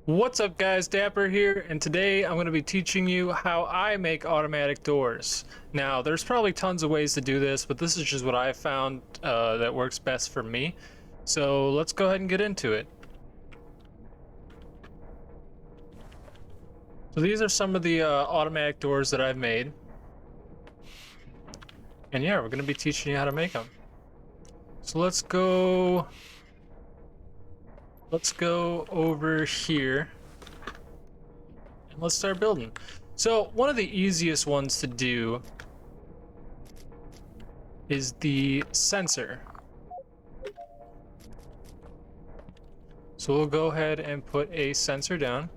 What's up guys, Dapper here, and today I'm going to be teaching you how I make automatic doors. Now there's probably tons of ways to do this, but this is just what I've found that works best for me. So let's go ahead and get into it. So these are some of the automatic doors that I've made. And yeah, we're going to be teaching you how to make them. So let's go over here and let's start building. So one of the easiest ones to do is the sensor. So we'll go ahead and put a sensor down.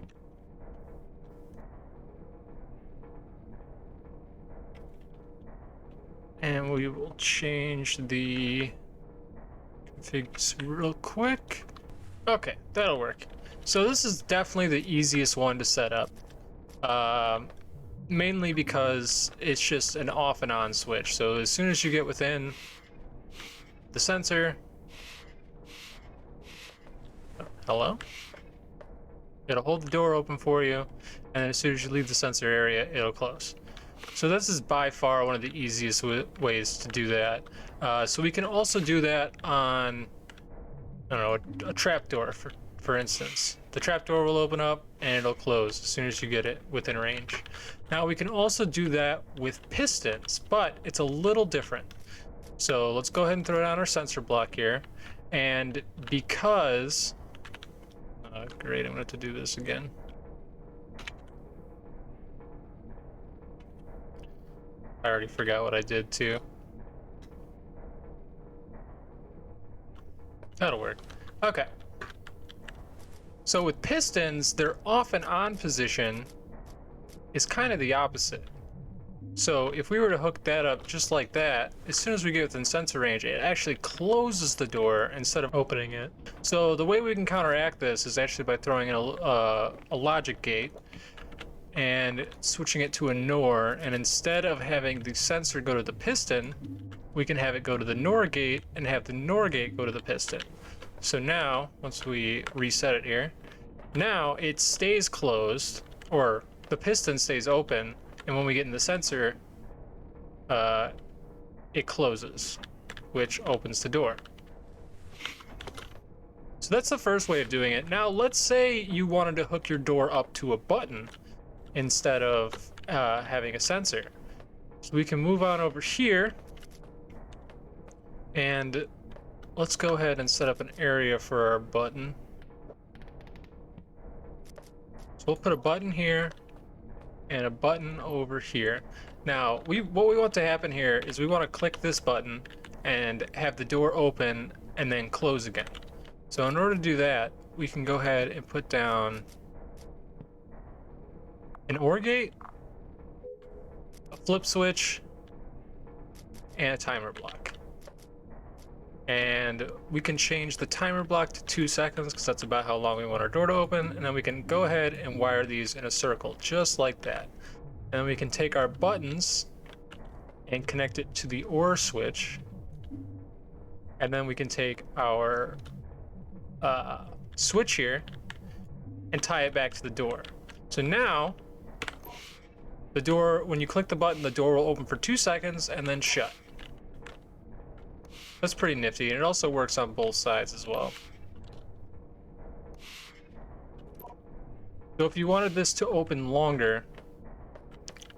And we will change the configs real quick. Okay, that'll work. So this is definitely the easiest one to set up. Mainly because it's just an off and on switch. So as soon as you get within the sensor, hello? It'll hold the door open for you, and as soon as you leave the sensor area, it'll close. So this is by far one of the easiest ways to do that. So we can also do that on, I don't know, a trapdoor, for instance. The trapdoor will open up and it'll close as soon as you get it within range. Now we can also do that with pistons, but it's a little different. So let's go ahead and throw down our sensor block here. And because, great, I'm going to have to do this again. I already forgot what I did too. That'll work. Okay. So with pistons, their off and on position is kind of the opposite. So if we were to hook that up just like that, as soon as we get within sensor range, it actually closes the door instead of opening it. So the way we can counteract this is actually by throwing in a logic gate and switching it to a NOR, and instead of having the sensor go to the piston, we can have it go to the NOR gate and have the NOR gate go to the piston. So now, once we reset it here, now it stays closed, or the piston stays open, and when we get in the sensor, it closes, which opens the door. So that's the first way of doing it. Now let's say you wanted to hook your door up to a button instead of having a sensor. So we can move on over here, and let's go ahead and set up an area for our button. So we'll put a button here and a button over here. Now, what we want to happen here is we want to click this button and have the door open and then close again. So in order to do that, we can go ahead and put down an OR gate, a flip switch, and a timer block. And we can change the timer block to 2 seconds because that's about how long we want our door to open. And then we can go ahead and wire these in a circle just like that. And then we can take our buttons and connect it to the OR switch. And then we can take our switch here and tie it back to the door. So now, the door, when you click the button, the door will open for 2 seconds and then shut. That's pretty nifty, and it also works on both sides as well. So if you wanted this to open longer,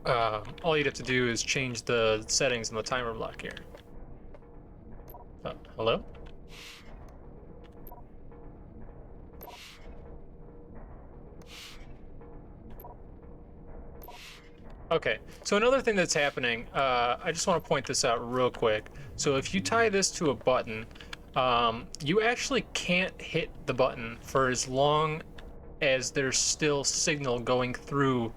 all you'd have to do is change the settings in the timer block here. Hello? Okay, so another thing that's happening, I just want to point this out real quick. So if you tie this to a button, you actually can't hit the button for as long as there's still signal going through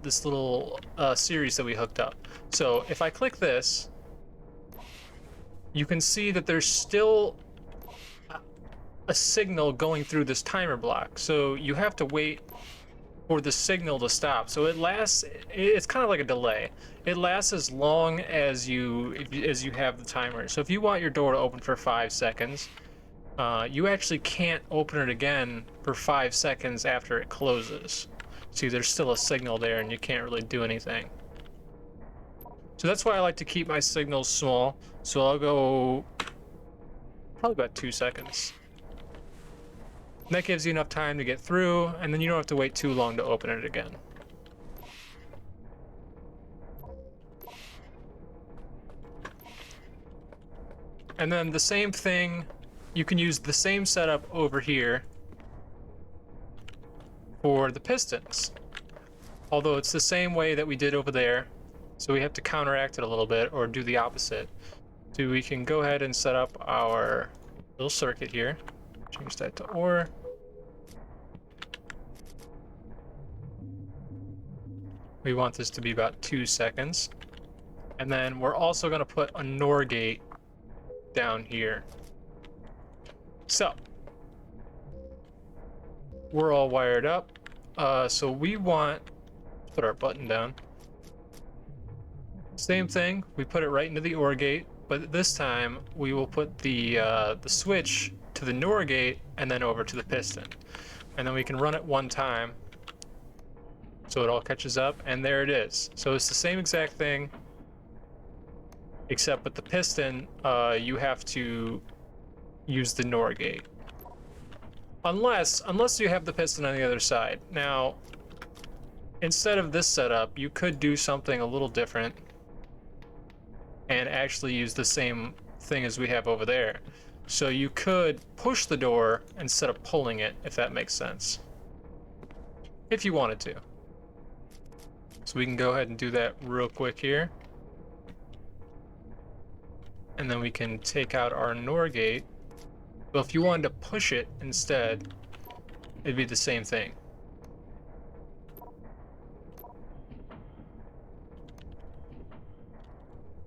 this little series that we hooked up. So if I click this, you can see that there's still a signal going through this timer block. So you have to wait for the signal to stop. So it lasts, it's kind of like a delay. It lasts as long as you have the timer. So if you want your door to open for 5 seconds, you actually can't open it again for 5 seconds after it closes. See, there's still a signal there and you can't really do anything. So that's why I like to keep my signals small. So I'll go probably about 2 seconds. And that gives you enough time to get through, and then you don't have to wait too long to open it again. And then the same thing, you can use the same setup over here for the pistons. Although it's the same way that we did over there, so we have to counteract it a little bit or do the opposite. So we can go ahead and set up our little circuit here. Change that to OR. We want this to be about 2 seconds. And then we're also going to put a NOR gate down here. So we're all wired up. So we want to put our button down. Same thing, we put it right into the OR gate, but this time we will put the switch to the NOR gate and then over to the piston. And then we can run it one time so it all catches up, and there it is. So it's the same exact thing, except with the piston, you have to use the NOR gate. Unless you have the piston on the other side. Now, instead of this setup, you could do something a little different and actually use the same thing as we have over there. So you could push the door instead of pulling it, if that makes sense. If you wanted to. So we can go ahead and do that real quick here. And then we can take out our NOR gate. Well, if you wanted to push it instead, it'd be the same thing.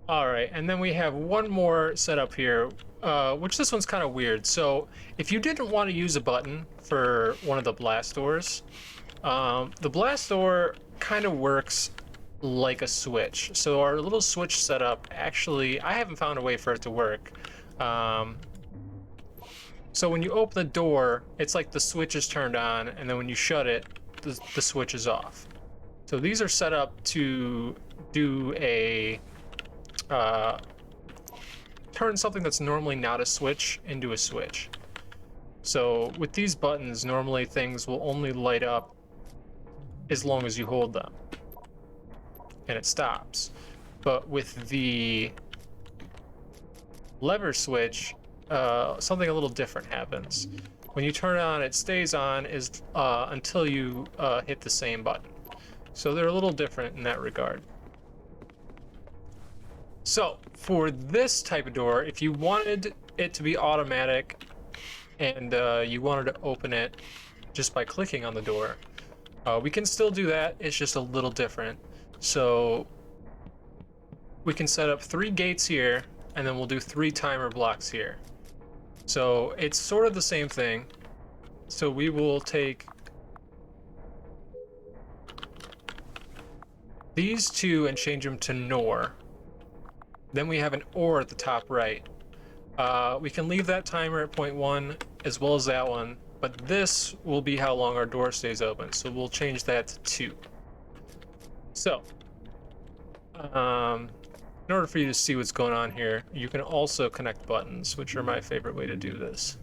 All right, and then we have one more setup here, which this one's kind of weird. So if you didn't want to use a button for one of the blast doors, the blast door kind of works like a switch. So our little switch setup, actually, I haven't found a way for it to work. So when you open the door, it's like the switch is turned on, and then when you shut it, the switch is off. So these are set up to do a turn something that's normally not a switch into a switch. So with these buttons, normally things will only light up as long as you hold them, and it stops. But with the lever switch, something a little different happens. When you turn it on, it stays on until you hit the same button. So they're a little different in that regard. So for this type of door, if you wanted it to be automatic and you wanted to open it just by clicking on the door, we can still do that. It's just a little different. So we can set up 3 gates here, and then we'll do 3 timer blocks here. So it's sort of the same thing. So we will take these 2 and change them to NOR. Then we have an OR at the top right. We can leave that timer at 0.1 as well as that one, but this will be how long our door stays open. So we'll change that to 2. So, in order for you to see what's going on here, you can also connect buttons, which are my favorite way to do this.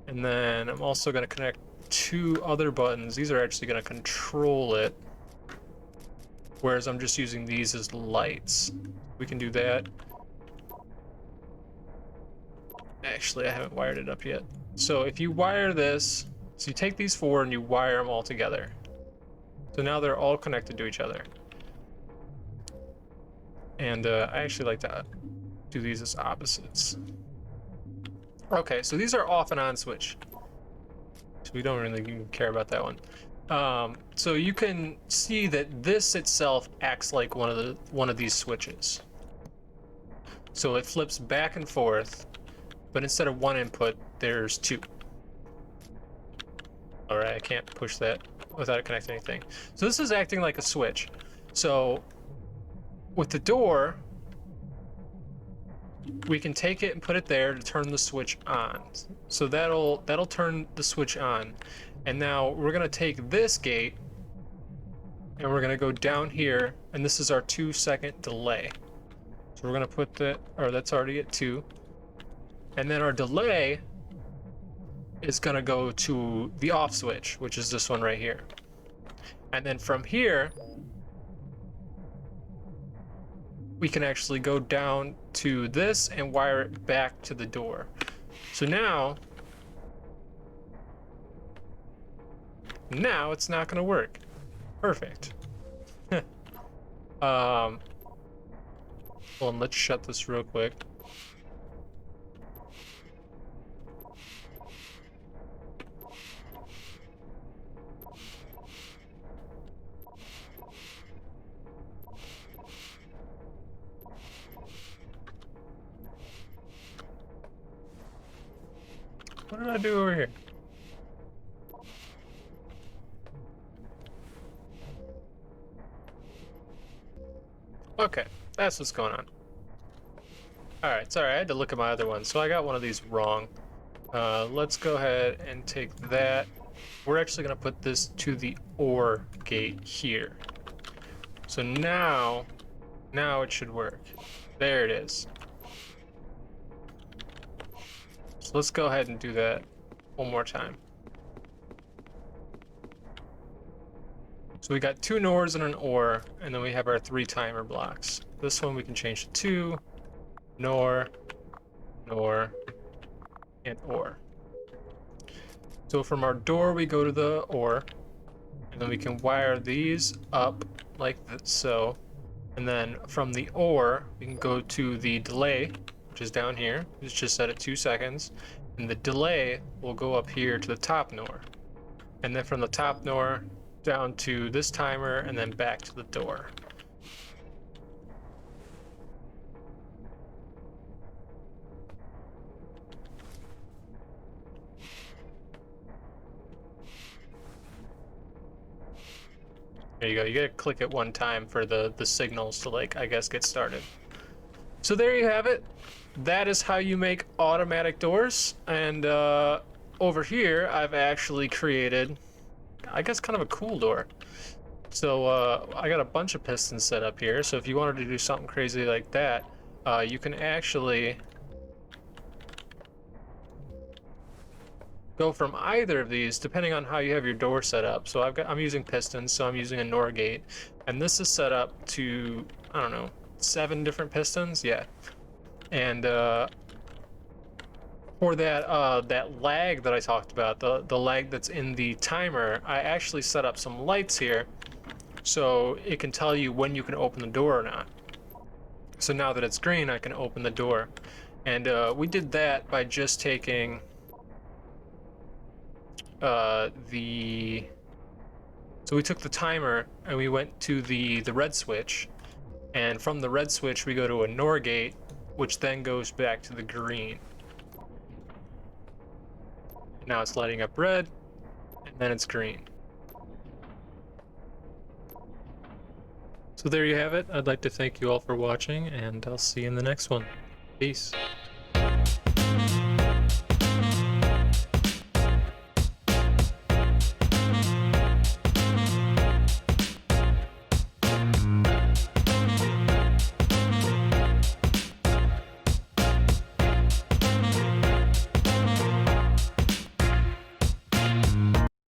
And then I'm also going to connect 2 other buttons. These are actually going to control it, whereas I'm just using these as lights. We can do that. Actually, I haven't wired it up yet. So if you wire this, so you take these 4 and you wire them all together. So now they're all connected to each other. And I actually like to do these as opposites. Okay, so these are off and on switch. So we don't really even care about that one. So you can see that this itself acts like one of these switches. So it flips back and forth, but instead of 1 input, there's 2. All right, I can't push that without it connecting anything. So this is acting like a switch. So with the door, we can take it and put it there to turn the switch on. So that'll turn the switch on. And now we're gonna take this gate and we're gonna go down here, and this is our 2-second delay. So we're gonna put that, or that's already at 2. And then our delay is gonna go to the off switch, which is this one right here. And then from here, we can actually go down to this and wire it back to the door. So now it's not gonna work. Perfect. Well, let's shut this real quick. What did I do over here? Okay, that's what's going on. Alright, sorry, I had to look at my other one, so I got one of these wrong. Let's go ahead and take that. We're actually going to put this to the OR gate here. So now it should work. There it is. So let's go ahead and do that one more time. So we got 2 NORs and an OR, and then we have our 3 timer blocks. This one we can change to 2, NOR, NOR, and OR. So from our door we go to the OR, and then we can wire these up like so. And then from the OR we can go to the delay, which is down here. It's just set at 2 seconds. And the delay will go up here to the top NOR. And then from the top NOR down to this timer and then back to the door. There you go. You gotta click it one time for the signals to, like, I guess, get started. So there you have it. That is how you make automatic doors. And over here, I've actually created, I guess, kind of a cool door. So I got a bunch of pistons set up here. So if you wanted to do something crazy like that, you can actually go from either of these depending on how you have your door set up. So I'm using pistons, so I'm using a NOR gate, and this is set up to, I don't know, 7 different pistons. Yeah. And for that lag that I talked about, the lag that's in the timer, I actually set up some lights here so it can tell you when you can open the door or not. So now that it's green, I can open the door. And we did that by just taking so we took the timer and we went to the red switch, and from the red switch we go to a NOR gate, which then goes back to the green. Now it's lighting up red, and then it's green. So there you have it. I'd like to thank you all for watching, and I'll see you in the next one. Peace.